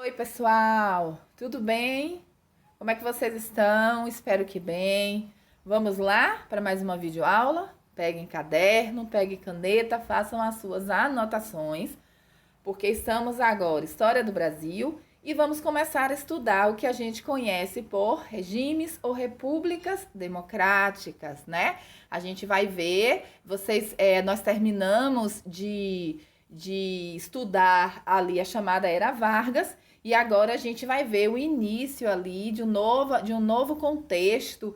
Oi, pessoal, tudo bem? Como é que vocês estão? Espero que bem. Vamos lá para mais uma videoaula? Peguem caderno, peguem caneta, façam as suas anotações, porque estamos agora História do Brasil e vamos começar a estudar o que a gente conhece por regimes ou repúblicas democráticas, né? A gente vai ver, nós terminamos de estudar ali a chamada Era Vargas e agora a gente vai ver o início ali de um novo contexto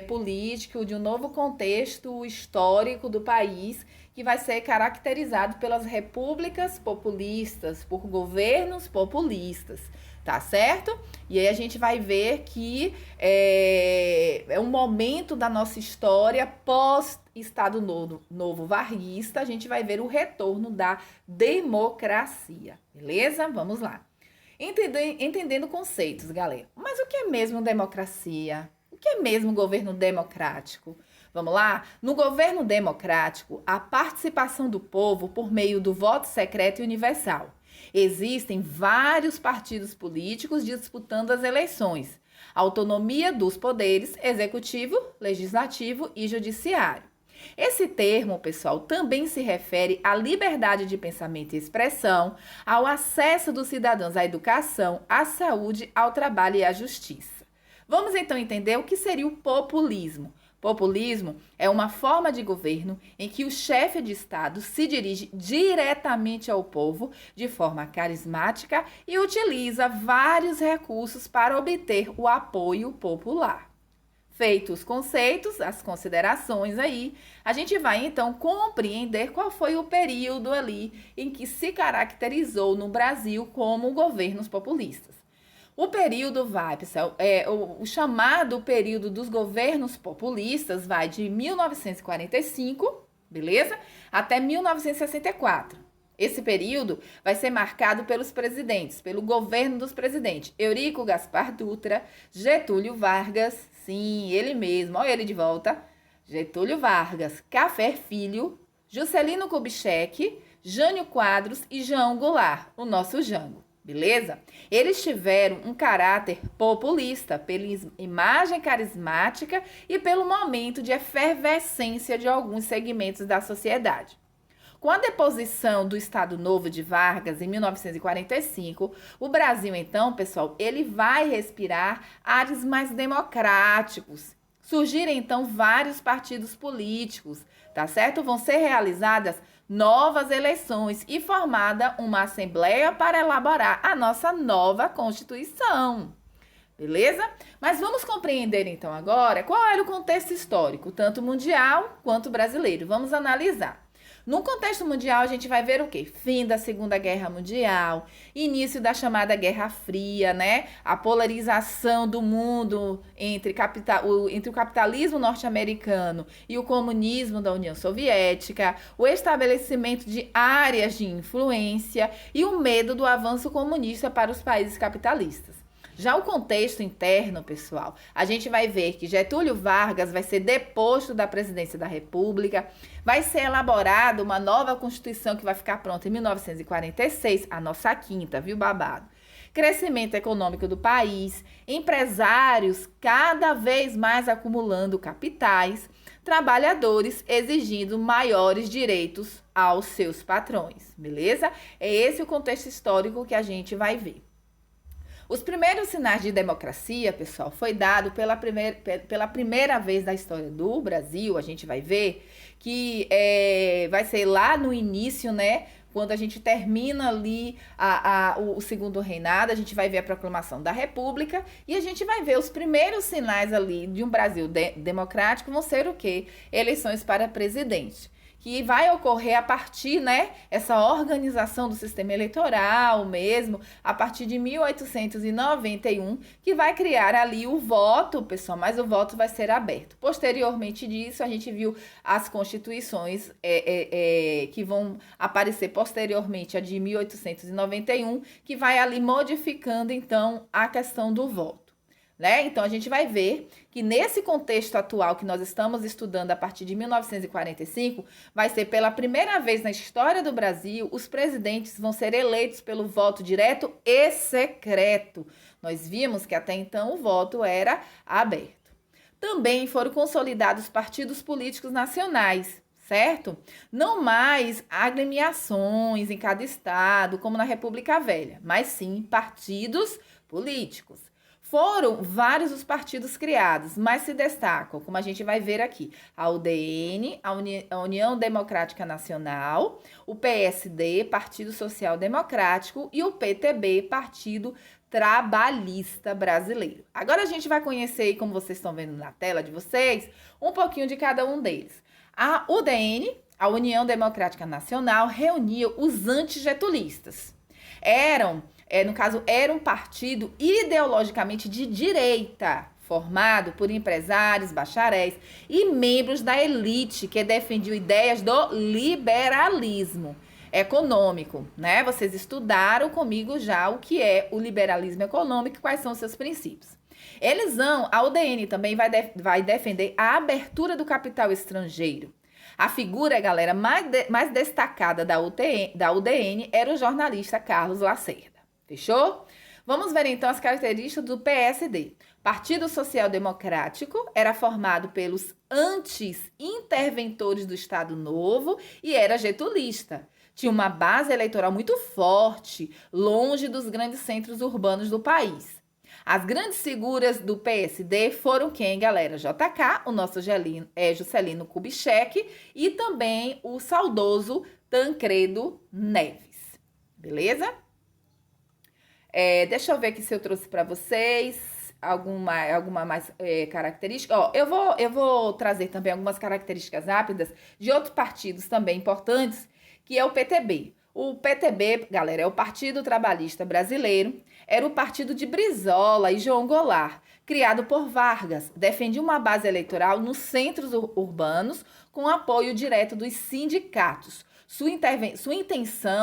político, de um novo contexto histórico do país, que vai ser caracterizado pelas repúblicas populistas, por governos populistas, tá certo? E aí a gente vai ver que é um momento da nossa história pós-Estado Novo varguista, a gente vai ver o retorno da democracia, beleza? Vamos lá. Entendendo conceitos, galera. Mas o que é mesmo democracia? O que é mesmo governo democrático? Vamos lá? No governo democrático, a participação do povo por meio do voto secreto e universal. Existem vários partidos políticos disputando as eleições. Autonomia dos poderes executivo, legislativo e judiciário. Esse termo, pessoal, também se refere à liberdade de pensamento e expressão, ao acesso dos cidadãos à educação, à saúde, ao trabalho e à justiça. Vamos então entender o que seria o populismo. Populismo é uma forma de governo em que o chefe de Estado se dirige diretamente ao povo de forma carismática e utiliza vários recursos para obter o apoio popular. Feitos os conceitos, as considerações aí, a gente vai então compreender qual foi o período ali em que se caracterizou no Brasil como governos populistas. O período vai, pessoal, o chamado período dos governos populistas vai de 1945, beleza? Até 1964. Esse período vai ser marcado pelos presidentes, pelo governo dos presidentes Eurico Gaspar Dutra, Getúlio Vargas, sim, ele mesmo, olha ele de volta, Getúlio Vargas, Café Filho, Juscelino Kubitschek, Jânio Quadros e João Goulart, o nosso Jango. Beleza? Eles tiveram um caráter populista, pela imagem carismática e pelo momento de efervescência de alguns segmentos da sociedade. Com a deposição do Estado Novo de Vargas em 1945, o Brasil, então, pessoal, ele vai respirar ares mais democráticos. Surgirem, então, vários partidos políticos, tá certo? Vão ser realizadas novas eleições e formada uma assembleia para elaborar a nossa nova Constituição. Beleza? Mas vamos compreender, então, agora qual era o contexto histórico, tanto mundial quanto brasileiro. Vamos analisar. No contexto mundial, a gente vai ver o quê? Fim da Segunda Guerra Mundial, início da chamada Guerra Fria, né? A polarização do mundo entre o capitalismo norte-americano e o comunismo da União Soviética, o estabelecimento de áreas de influência e o medo do avanço comunista para os países capitalistas. Já o contexto interno, pessoal, a gente vai ver que Getúlio Vargas vai ser deposto da presidência da República, vai ser elaborada uma nova Constituição que vai ficar pronta em 1946, a nossa quinta, viu, babado? Crescimento econômico do país, empresários cada vez mais acumulando capitais, trabalhadores exigindo maiores direitos aos seus patrões, beleza? É esse o contexto histórico que a gente vai ver. Os primeiros sinais de democracia, pessoal, foi dado pela primeira vez na história do Brasil. A gente vai ver que vai ser lá no início, né? Quando a gente termina ali o segundo reinado, a gente vai ver a proclamação da República e a gente vai ver os primeiros sinais ali de um Brasil democrático vão ser o quê? Eleições para presidente, que vai ocorrer a partir, né, essa organização do sistema eleitoral mesmo, a partir de 1891, que vai criar ali o voto, pessoal, mas o voto vai ser aberto. Posteriormente disso, a gente viu as constituições que vão aparecer posteriormente, a de 1891, que vai ali modificando, então, a questão do voto. né? Então, a gente vai ver que nesse contexto atual que nós estamos estudando a partir de 1945, vai ser pela primeira vez na história do Brasil, os presidentes vão ser eleitos pelo voto direto e secreto. Nós vimos que até então o voto era aberto. Também foram consolidados partidos políticos nacionais, certo? Não mais agremiações em cada estado, como na República Velha, mas sim partidos políticos. Foram vários os partidos criados, mas se destacam, como a gente vai ver aqui, a UDN, a União Democrática Nacional, o PSD, Partido Social Democrático, e o PTB, Partido Trabalhista Brasileiro. Agora a gente vai conhecer, como vocês estão vendo na tela de vocês, um pouquinho de cada um deles. A UDN, a União Democrática Nacional, reunia os antigetulistas. Era um partido ideologicamente de direita, formado por empresários, bacharéis e membros da elite que defendiam ideias do liberalismo econômico, né? Vocês estudaram comigo já o que é o liberalismo econômico e quais são os seus princípios. A UDN também vai defender a abertura do capital estrangeiro. A figura, galera, mais destacada da UDN era o jornalista Carlos Lacerda. Fechou? Vamos ver então as características do PSD. Partido Social Democrático era formado pelos anti-interventores do Estado Novo e era getulista. Tinha uma base eleitoral muito forte, longe dos grandes centros urbanos do país. As grandes figuras do PSD foram quem, galera? JK, o nosso Juscelino Kubitschek e também o saudoso Tancredo Neves. Beleza? Deixa eu ver aqui se eu trouxe para vocês alguma mais característica. Eu vou trazer também algumas características rápidas de outros partidos também importantes, que é o PTB. O PTB, galera, é o Partido Trabalhista Brasileiro, era o partido de Brizola e João Goulart, criado por Vargas, defendia uma base eleitoral nos centros urbanos com apoio direto dos sindicatos.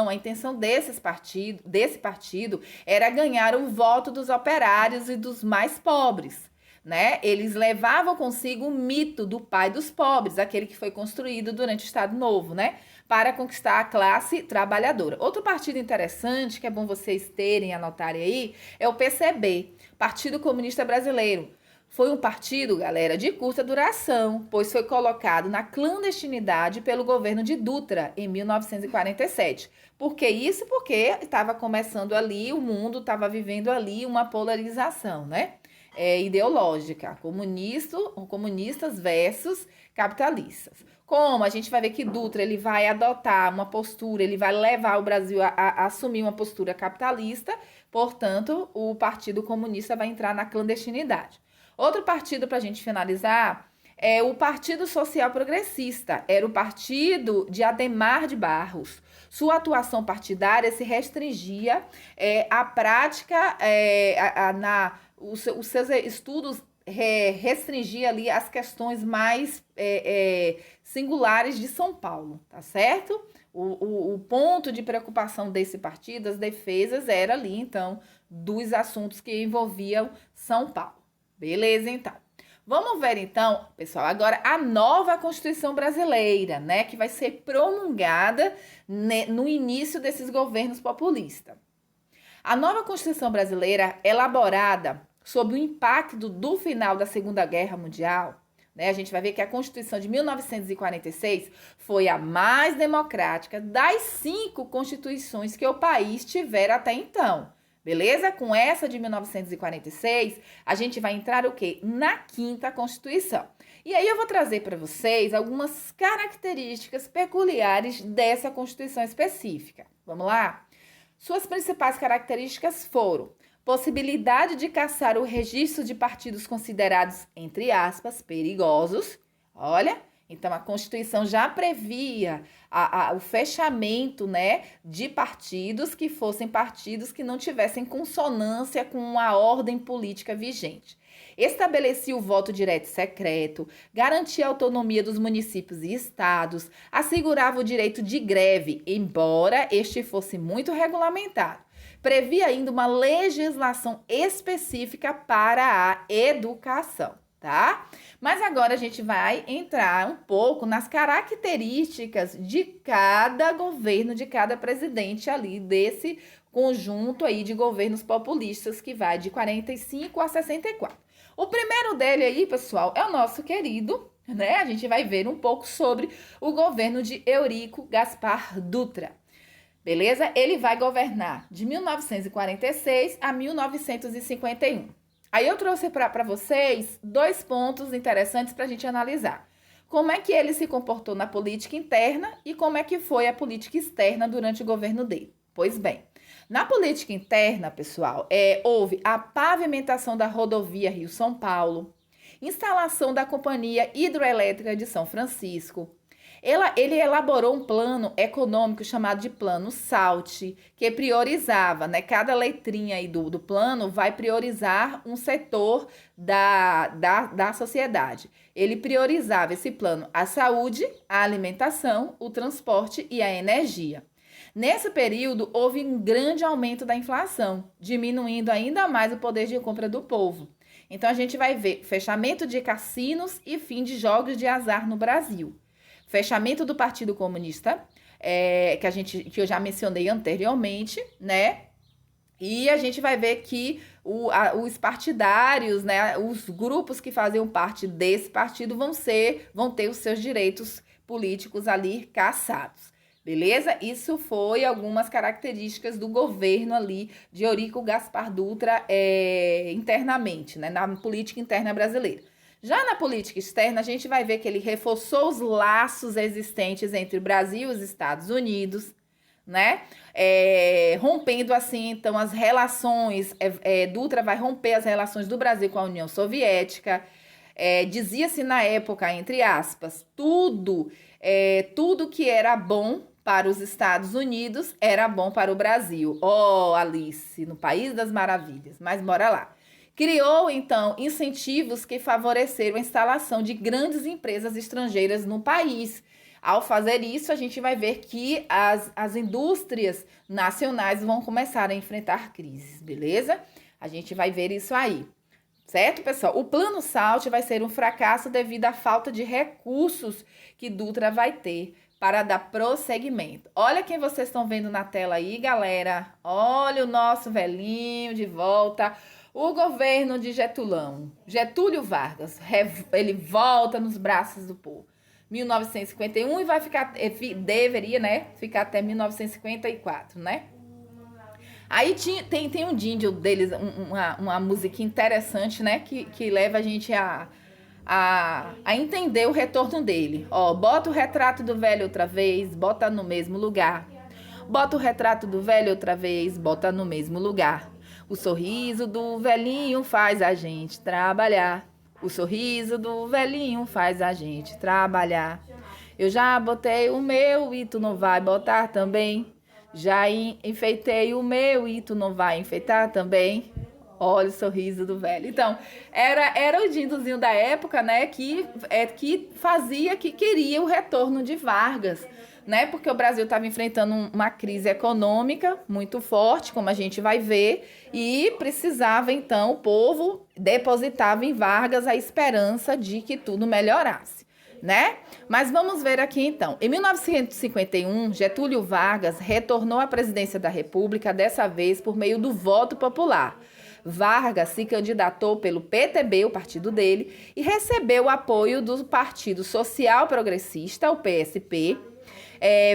A intenção desse partido era ganhar o voto dos operários e dos mais pobres, né? Eles levavam consigo o mito do pai dos pobres, aquele que foi construído durante o Estado Novo, né? Para conquistar a classe trabalhadora. Outro partido interessante, que é bom vocês terem, anotarem aí, é o PCB, Partido Comunista Brasileiro. Foi um partido, galera, de curta duração, pois foi colocado na clandestinidade pelo governo de Dutra, em 1947. Por que isso? Porque estava começando ali, o mundo estava vivendo ali uma polarização, né? Ideológica, comunistas versus capitalistas. Como a gente vai ver que Dutra ele vai adotar uma postura, ele vai levar o Brasil a assumir uma postura capitalista, portanto, o Partido Comunista vai entrar na clandestinidade. Outro partido, para a gente finalizar, é o Partido Social Progressista. Era o partido de Adhemar de Barros. Sua atuação partidária se restringia à prática, os seus estudos restringia ali as questões mais singulares de São Paulo, tá certo? O ponto de preocupação desse partido, as defesas, era ali, então, dos assuntos que envolviam São Paulo. Beleza, então. Vamos ver, então, pessoal, agora a nova Constituição Brasileira, né, que vai ser promulgada no início desses governos populistas. A nova Constituição Brasileira, elaborada sob o impacto do final da Segunda Guerra Mundial, né, a gente vai ver que a Constituição de 1946 foi a mais democrática das 5 constituições que o país tivera até então. Beleza? Com essa de 1946, a gente vai entrar o quê? Na 5ª Constituição. E aí eu vou trazer para vocês algumas características peculiares dessa Constituição específica. Vamos lá? Suas principais características foram possibilidade de caçar o registro de partidos considerados, entre aspas, perigosos. Olha, então a Constituição já previa o fechamento, né, de partidos que fossem partidos que não tivessem consonância com a ordem política vigente. Estabelecia o voto direto e secreto, garantia a autonomia dos municípios e estados, assegurava o direito de greve, embora este fosse muito regulamentado. previa ainda uma legislação específica para a educação, tá? Mas agora a gente vai entrar um pouco nas características de cada governo, de cada presidente ali desse conjunto aí de governos populistas que vai de 45 a 64. O primeiro dele aí, pessoal, é o nosso querido, né? A gente vai ver um pouco sobre o governo de Eurico Gaspar Dutra. Beleza? Ele vai governar de 1946 a 1951. Aí eu trouxe para vocês 2 pontos interessantes para a gente analisar. Como é que ele se comportou na política interna e como é que foi a política externa durante o governo dele. Pois bem, na política interna, pessoal, houve a pavimentação da rodovia Rio-São Paulo, instalação da Companhia Hidroelétrica de São Francisco. Ele elaborou um plano econômico chamado de Plano SALT, que priorizava, né? Cada letrinha aí do plano vai priorizar um setor da sociedade. Ele priorizava esse plano a saúde, a alimentação, o transporte e a energia. Nesse período, houve um grande aumento da inflação, diminuindo ainda mais o poder de compra do povo. Então, a gente vai ver fechamento de cassinos e fim de jogos de azar no Brasil. Fechamento do Partido Comunista, que eu já mencionei anteriormente, né? E a gente vai ver que os partidários, né, os grupos que faziam parte desse partido vão ter os seus direitos políticos ali cassados. Beleza? Isso foi algumas características do governo ali de Eurico Gaspar Dutra internamente, né, na política interna brasileira. Já na política externa, a gente vai ver que ele reforçou os laços existentes entre o Brasil e os Estados Unidos, né? Rompendo assim, então, as relações. Dutra vai romper as relações do Brasil com a União Soviética. Dizia-se na época, entre aspas, tudo que era bom para os Estados Unidos era bom para o Brasil. Oh, Alice, no País das Maravilhas. Mas bora lá. Criou, então, incentivos que favoreceram a instalação de grandes empresas estrangeiras no país. Ao fazer isso, a gente vai ver que as indústrias nacionais vão começar a enfrentar crises, beleza? A gente vai ver isso aí, certo, pessoal? O Plano SALT vai ser um fracasso devido à falta de recursos que Dutra vai ter para dar prosseguimento. Olha quem vocês estão vendo na tela aí, galera. Olha o nosso velhinho de volta. O governo de Getúlio Vargas, ele volta nos braços do povo. 1951 e vai ficar, deveria, né, ficar até 1954, né? Aí tem um jingle deles, uma música interessante, né, que leva a gente a entender o retorno dele. Ó, bota o retrato do velho outra vez, bota no mesmo lugar. Bota o retrato do velho outra vez, bota no mesmo lugar. O sorriso do velhinho faz a gente trabalhar. O sorriso do velhinho faz a gente trabalhar. Eu já botei o meu e tu não vai botar também. Já enfeitei o meu e tu não vai enfeitar também. Olha o sorriso do velho. Então, era o jingozinho da época, né, que queria o retorno de Vargas, né? Porque o Brasil estava enfrentando uma crise econômica muito forte, como a gente vai ver, e precisava, então, o povo depositava em Vargas a esperança de que tudo melhorasse, né? Mas vamos ver aqui, então. Em 1951, Getúlio Vargas retornou à presidência da República, dessa vez por meio do voto popular. Vargas se candidatou pelo PTB, o partido dele, e recebeu o apoio do Partido Social Progressista, o PSP,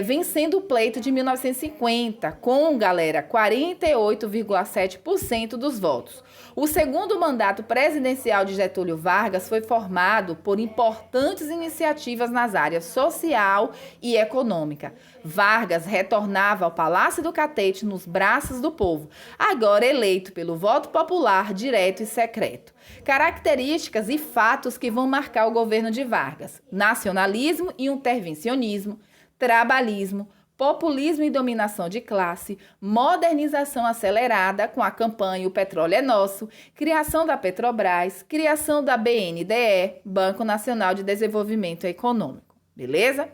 vencendo o pleito de 1950, com, galera, 48,7% dos votos. O segundo mandato presidencial de Getúlio Vargas foi formado por importantes iniciativas nas áreas social e econômica. Vargas retornava ao Palácio do Catete nos braços do povo, agora eleito pelo voto popular direto e secreto. Características e fatos que vão marcar o governo de Vargas: nacionalismo e intervencionismo, trabalhismo, populismo e dominação de classe, modernização acelerada com a campanha O Petróleo é Nosso, criação da Petrobras, criação da BNDE, Banco Nacional de Desenvolvimento Econômico. Beleza?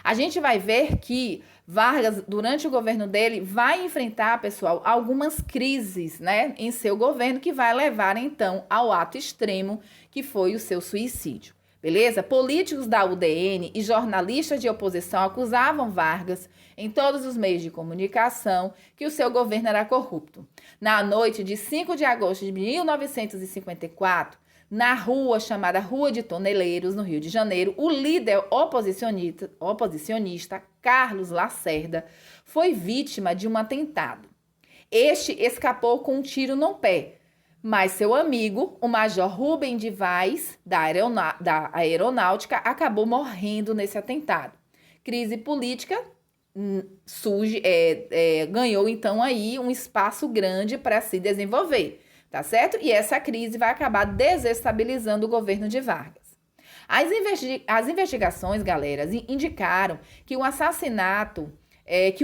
A gente vai ver que Vargas, durante o governo dele, vai enfrentar, pessoal, algumas crises, né, em seu governo que vai levar, então, ao ato extremo que foi o seu suicídio. Beleza? Políticos da UDN e jornalistas de oposição acusavam Vargas, em todos os meios de comunicação, que o seu governo era corrupto. Na noite de 5 de agosto de 1954, na rua chamada Rua de Toneleiros, no Rio de Janeiro, o líder oposicionista Carlos Lacerda foi vítima de um atentado. Este escapou com um tiro no pé, mas seu amigo, o Major Rubem de Vaz, da Aeronáutica, acabou morrendo nesse atentado. Crise política ganhou então aí um espaço grande para se desenvolver. Tá certo? E essa crise vai acabar desestabilizando o governo de Vargas. As investigações, galera, indicaram que o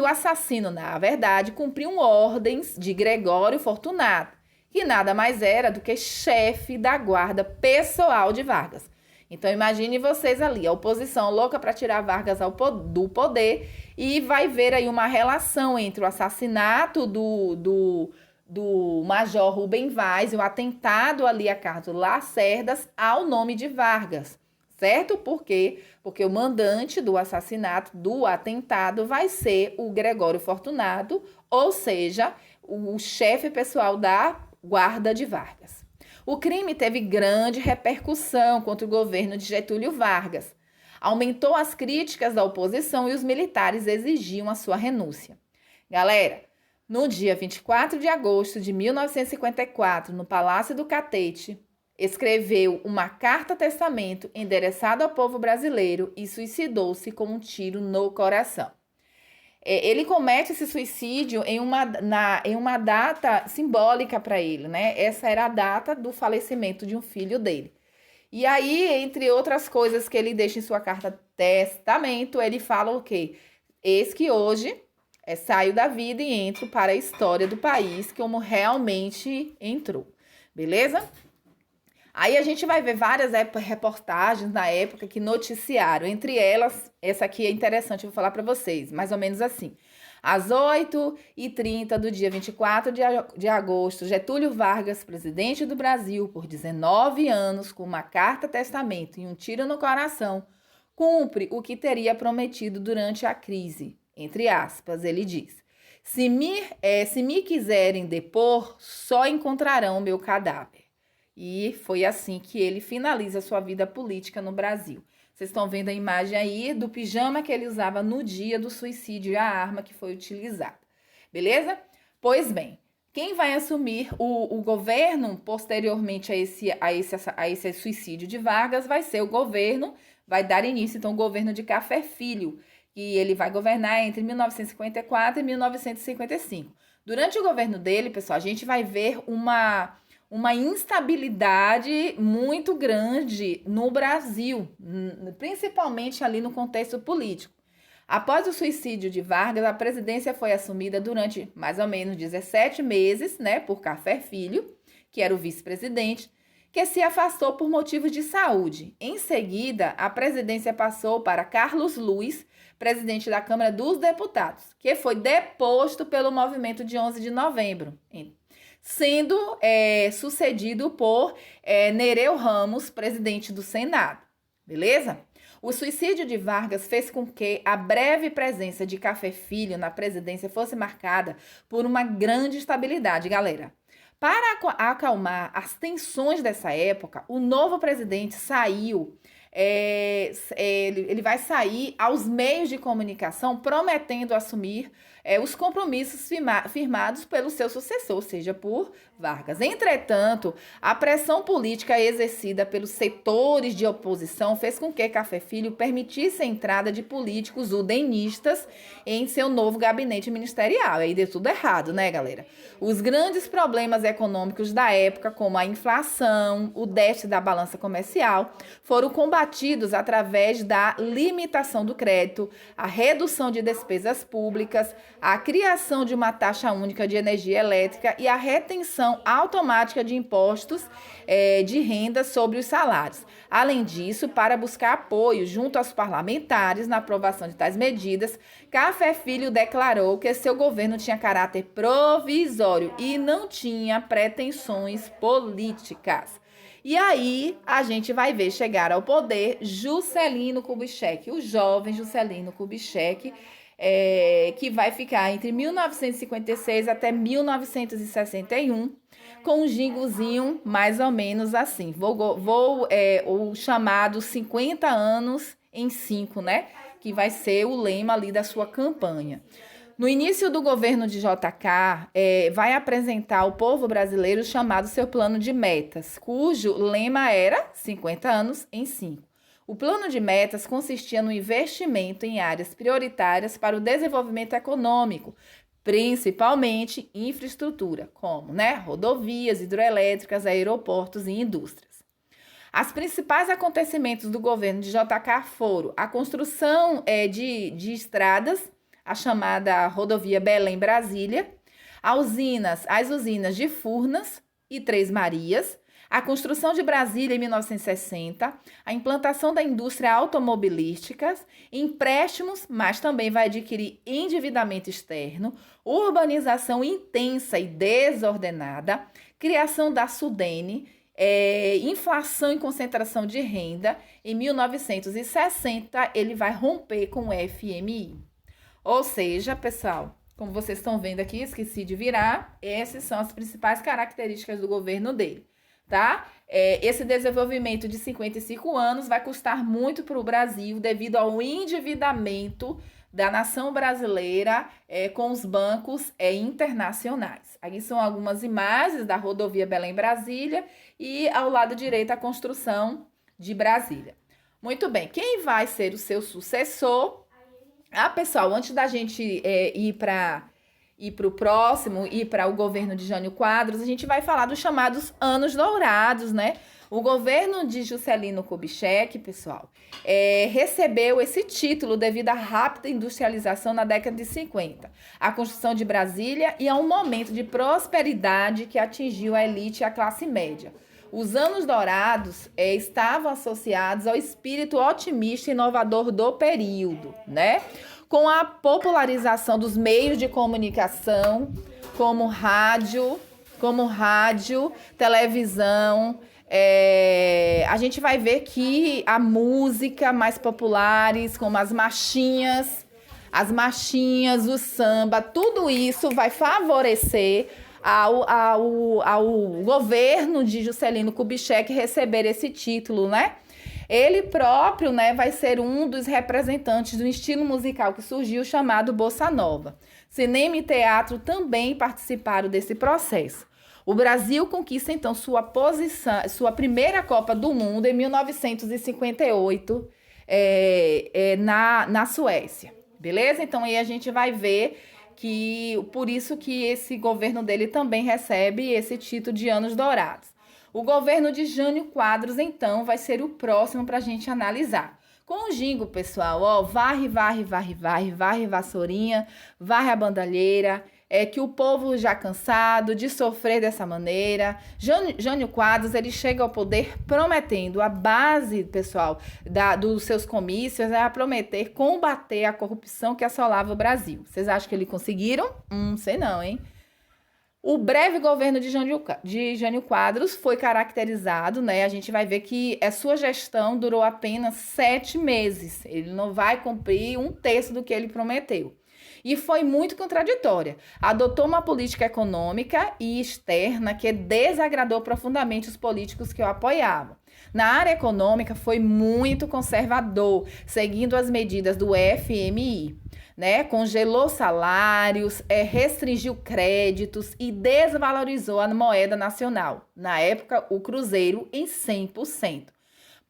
assassino, na verdade, cumpriu ordens de Gregório Fortunato, que nada mais era do que chefe da guarda pessoal de Vargas. Então, imagine vocês ali, a oposição louca para tirar Vargas do poder, e vai ver aí uma relação entre o assassinato do Major Rubem Vaz e o atentado ali a Carlos Lacerda ao nome de Vargas, certo? Por quê? Porque o mandante do assassinato, do atentado, vai ser o Gregório Fortunato, ou seja, o chefe pessoal da guarda de Vargas. O crime teve grande repercussão contra o governo de Getúlio Vargas. Aumentou as críticas da oposição e os militares exigiam a sua renúncia. Galera, no dia 24 de agosto de 1954, no Palácio do Catete, escreveu uma carta-testamento endereçada ao povo brasileiro e suicidou-se com um tiro no coração. Ele comete esse suicídio em uma data simbólica para ele, né? Essa era a data do falecimento de um filho dele. E aí, entre outras coisas que ele deixa em sua carta-testamento, ele fala o quê? Eis que hoje saio da vida e entro para a história do país como realmente entrou, beleza? Aí a gente vai ver várias reportagens na época que noticiaram, entre elas, essa aqui é interessante, eu vou falar para vocês, mais ou menos assim. Às 8h30 do dia 24 de agosto, Getúlio Vargas, presidente do Brasil por 19 anos, com uma carta-testamento e um tiro no coração, cumpre o que teria prometido durante a crise. Entre aspas, ele diz: se me quiserem depor, só encontrarão meu cadáver. E foi assim que ele finaliza sua vida política no Brasil. Vocês estão vendo a imagem aí do pijama que ele usava no dia do suicídio e a arma que foi utilizada. Beleza? Pois bem, quem vai assumir o governo posteriormente a esse suicídio de Vargas vai ser o governo, vai dar início então o governo de Café Filho, que ele vai governar entre 1954 e 1955. Durante o governo dele, pessoal, a gente vai ver uma instabilidade muito grande no Brasil, principalmente ali no contexto político. Após o suicídio de Vargas, a presidência foi assumida durante mais ou menos 17 meses, né, por Café Filho, que era o vice-presidente, que se afastou por motivos de saúde. Em seguida, a presidência passou para Carlos Luiz, presidente da Câmara dos Deputados, que foi deposto pelo movimento de 11 de novembro, sendo sucedido por Nereu Ramos, presidente do Senado. Beleza? O suicídio de Vargas fez com que a breve presença de Café Filho na presidência fosse marcada por uma grande estabilidade, galera. Para acalmar as tensões dessa época, o novo presidente ele vai sair aos meios de comunicação prometendo assumir os compromissos firmados pelo seu sucessor, ou seja, por Vargas. Entretanto, a pressão política exercida pelos setores de oposição fez com que Café Filho permitisse a entrada de políticos udenistas em seu novo gabinete ministerial. Aí deu tudo errado, né, galera? Os grandes problemas econômicos da época, como a inflação, o déficit da balança comercial, foram combatidos através da limitação do crédito, a redução de despesas públicas, a criação de uma taxa única de energia elétrica e a retenção automática de impostos de renda sobre os salários. Além disso, para buscar apoio junto aos parlamentares na aprovação de tais medidas, Café Filho declarou que seu governo tinha caráter provisório e não tinha pretensões políticas. E aí, a gente vai ver chegar ao poder Juscelino Kubitschek, o jovem Juscelino Kubitschek, que vai ficar entre 1956 até 1961, com um jingozinho mais ou menos assim. O chamado 50 anos em 5, né? Que vai ser o lema ali da sua campanha. No início do governo de JK, vai apresentar ao povo brasileiro o chamado seu plano de metas, cujo lema era 50 anos em 5. O plano de metas consistia no investimento em áreas prioritárias para o desenvolvimento econômico, principalmente infraestrutura, como rodovias, hidroelétricas, aeroportos e indústrias. Os principais acontecimentos do governo de JK foram a construção de estradas, a chamada rodovia Belém-Brasília, as usinas de Furnas e Três Marias, a construção de Brasília em 1960, a implantação da indústria automobilística, empréstimos, mas também vai adquirir endividamento externo, urbanização intensa e desordenada, criação da Sudene, inflação e concentração de renda. Em 1960, ele vai romper com o FMI. Ou seja, pessoal, como vocês estão vendo aqui, esqueci de virar, essas são as principais características do governo dele, tá? Esse desenvolvimento de 55 anos vai custar muito para o Brasil devido ao endividamento da nação brasileira com os bancos internacionais. Aqui são algumas imagens da rodovia Belém-Brasília e ao lado direito a construção de Brasília. Muito bem, quem vai ser o seu sucessor? Pessoal, antes da gente ir para o próximo, ir para o governo de Jânio Quadros, a gente vai falar dos chamados anos dourados, né? O governo de Juscelino Kubitschek, pessoal, recebeu esse título devido à rápida industrialização na década de 50, a construção de Brasília e a um momento de prosperidade que atingiu a elite e a classe média. Os anos dourados estavam associados ao espírito otimista e inovador do período, né? Com a popularização dos meios de comunicação, como rádio, televisão. A gente vai ver que a música mais populares, como as marchinhas, o samba, tudo isso vai favorecer ao governo de Juscelino Kubitschek receber esse título, né? Ele próprio, vai ser um dos representantes do estilo musical que surgiu, chamado Bossa Nova. Cinema e teatro também participaram desse processo. O Brasil conquista, então, sua primeira Copa do Mundo em 1958, na Suécia. Beleza? Então, aí a gente vai ver por isso que esse governo dele também recebe esse título de anos dourados. O governo de Jânio Quadros, então, vai ser o próximo para a gente analisar. Com o jingo, pessoal, varre, vassourinha, varre a bandalheira, que o povo já cansado de sofrer dessa maneira. Jânio Quadros, ele chega ao poder prometendo, a base, pessoal, dos seus comícios é a prometer combater a corrupção que assolava o Brasil. Vocês acham que ele conseguiram? Sei não, hein? O breve governo de Jânio Quadros foi caracterizado, A gente vai ver que a sua gestão durou apenas 7 meses. Ele não vai cumprir 1/3 do que ele prometeu. E foi muito contraditória. Adotou uma política econômica e externa que desagradou profundamente os políticos que o apoiavam. Na área econômica, foi muito conservador, seguindo as medidas do FMI. Congelou salários, restringiu créditos e desvalorizou a moeda nacional, na época o cruzeiro, em 100%.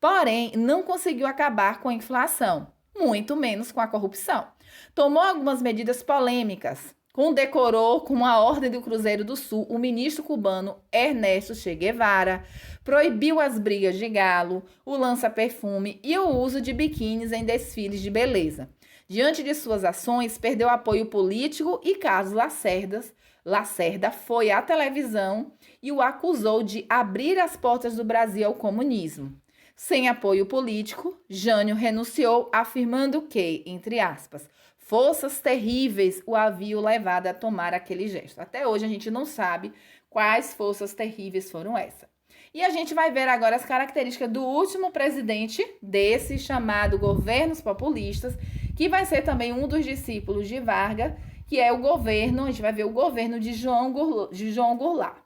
Porém, não conseguiu acabar com a inflação, muito menos com a corrupção. Tomou algumas medidas polêmicas, condecorou com a Ordem do Cruzeiro do Sul o ministro cubano Ernesto Che Guevara, proibiu as brigas de galo, o lança-perfume e o uso de biquínis em desfiles de beleza. Diante de suas ações, perdeu apoio político e Carlos Lacerda foi à televisão e o acusou de abrir as portas do Brasil ao comunismo. Sem apoio político, Jânio renunciou, afirmando que, entre aspas, forças terríveis o haviam levado a tomar aquele gesto. Até hoje a gente não sabe quais forças terríveis foram essas. E a gente vai ver agora as características do último presidente desse chamado governos populistas, que vai ser também um dos discípulos de Vargas, que é o governo, a gente vai ver o governo de João Goulart,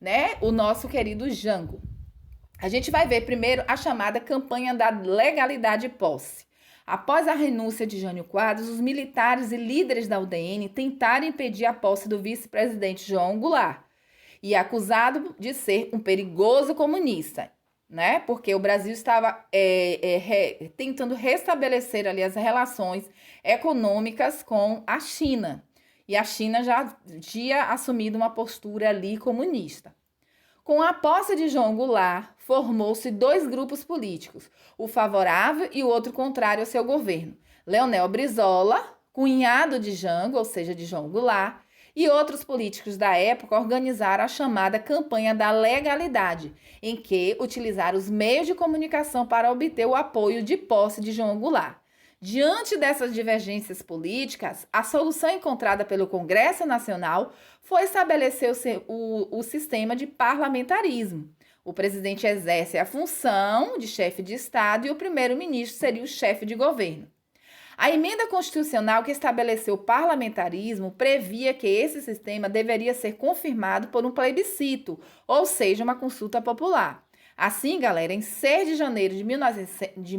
né? O nosso querido Jango. A gente vai ver primeiro a chamada campanha da legalidade e posse. Após a renúncia de Jânio Quadros, os militares e líderes da UDN tentaram impedir a posse do vice-presidente João Goulart, e acusado de ser um perigoso comunista, né? Porque o Brasil estava tentando restabelecer ali as relações econômicas com a China. E a China já tinha assumido uma postura ali comunista. Com a posse de João Goulart, formou-se dois grupos políticos, o favorável e o outro contrário ao seu governo. Leonel Brizola, cunhado de Jango, ou seja, de João Goulart, e outros políticos da época organizaram a chamada campanha da legalidade, em que utilizaram os meios de comunicação para obter o apoio de posse de João Goulart. Diante dessas divergências políticas, a solução encontrada pelo Congresso Nacional foi estabelecer o sistema de parlamentarismo. O presidente exerce a função de chefe de Estado e o primeiro-ministro seria o chefe de governo. A emenda constitucional que estabeleceu o parlamentarismo previa que esse sistema deveria ser confirmado por um plebiscito, ou seja, uma consulta popular. Assim, galera, em 6 de janeiro de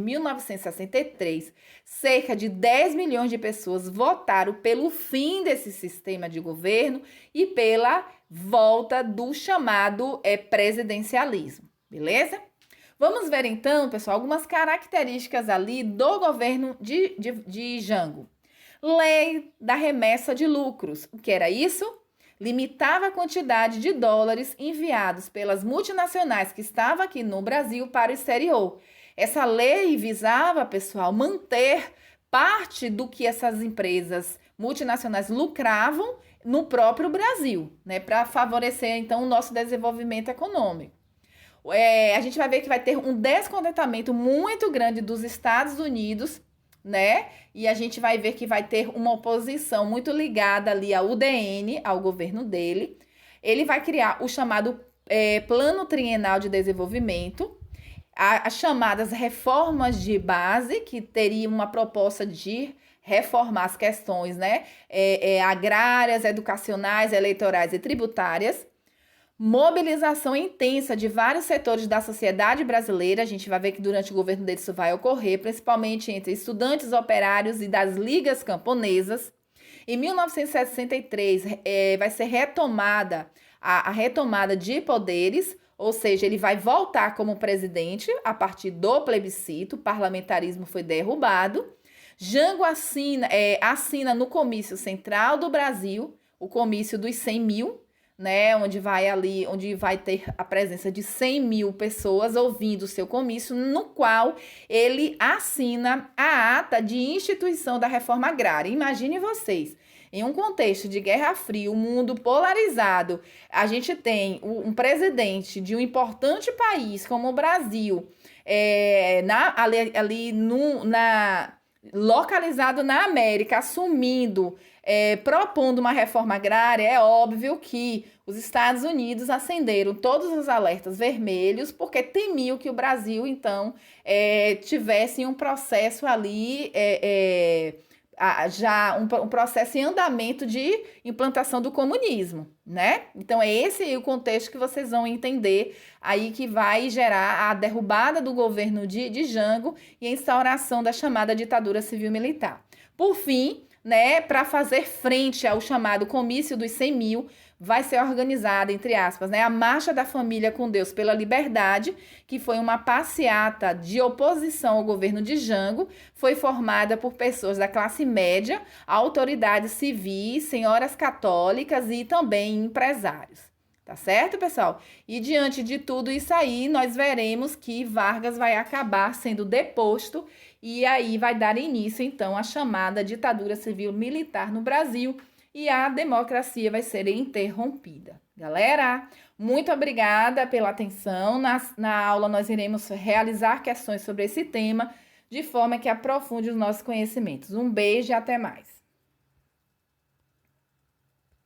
1963, cerca de 10 milhões de pessoas votaram pelo fim desse sistema de governo e pela volta do chamado presidencialismo, beleza? Vamos ver então, pessoal, algumas características ali do governo de Jango. Lei da remessa de lucros. O que era isso? Limitava a quantidade de dólares enviados pelas multinacionais que estavam aqui no Brasil para o exterior. Essa lei visava, pessoal, manter parte do que essas empresas multinacionais lucravam no próprio Brasil, né, para favorecer então o nosso desenvolvimento econômico. A gente vai ver que vai ter um descontentamento muito grande dos Estados Unidos, né? E a gente vai ver que vai ter uma oposição muito ligada ali ao UDN, ao governo dele. Ele vai criar o chamado Plano Trienal de Desenvolvimento, as chamadas reformas de base, que teria uma proposta de reformar as questões, né? Agrárias, educacionais, eleitorais e tributárias. Mobilização intensa de vários setores da sociedade brasileira. A gente vai ver que durante o governo dele isso vai ocorrer, principalmente entre estudantes, operários e das ligas camponesas. Em 1963, vai ser retomada a retomada de poderes, ou seja, ele vai voltar como presidente a partir do plebiscito, o parlamentarismo foi derrubado. Jango assina no Comício Central do Brasil, o Comício dos 100 mil, né, onde vai ter a presença de 100 mil pessoas ouvindo o seu comício, no qual ele assina a ata de instituição da reforma agrária. Imagine vocês, em um contexto de Guerra Fria, um mundo polarizado, a gente tem um presidente de um importante país como o Brasil, localizado na América, assumindo, propondo uma reforma agrária. É óbvio que os Estados Unidos acenderam todos os alertas vermelhos, porque temiam que o Brasil, então, tivesse um processo ali, um processo em andamento de implantação do comunismo, né? Então, é esse o contexto que vocês vão entender aí, que vai gerar a derrubada do governo de Jango e a instauração da chamada ditadura civil-militar. Por fim, né, para fazer frente ao chamado Comício dos 100 mil, vai ser organizada, entre aspas, né, a Marcha da Família com Deus pela Liberdade, que foi uma passeata de oposição ao governo de Jango, foi formada por pessoas da classe média, autoridades civis, senhoras católicas e também empresários, Tá certo, pessoal? E diante de tudo isso aí, nós veremos que Vargas vai acabar sendo deposto e aí vai dar início, então, à chamada ditadura civil-militar no Brasil e a democracia vai ser interrompida. Galera, muito obrigada pela atenção. Na aula, nós iremos realizar questões sobre esse tema de forma que aprofunde os nossos conhecimentos. Um beijo e até mais.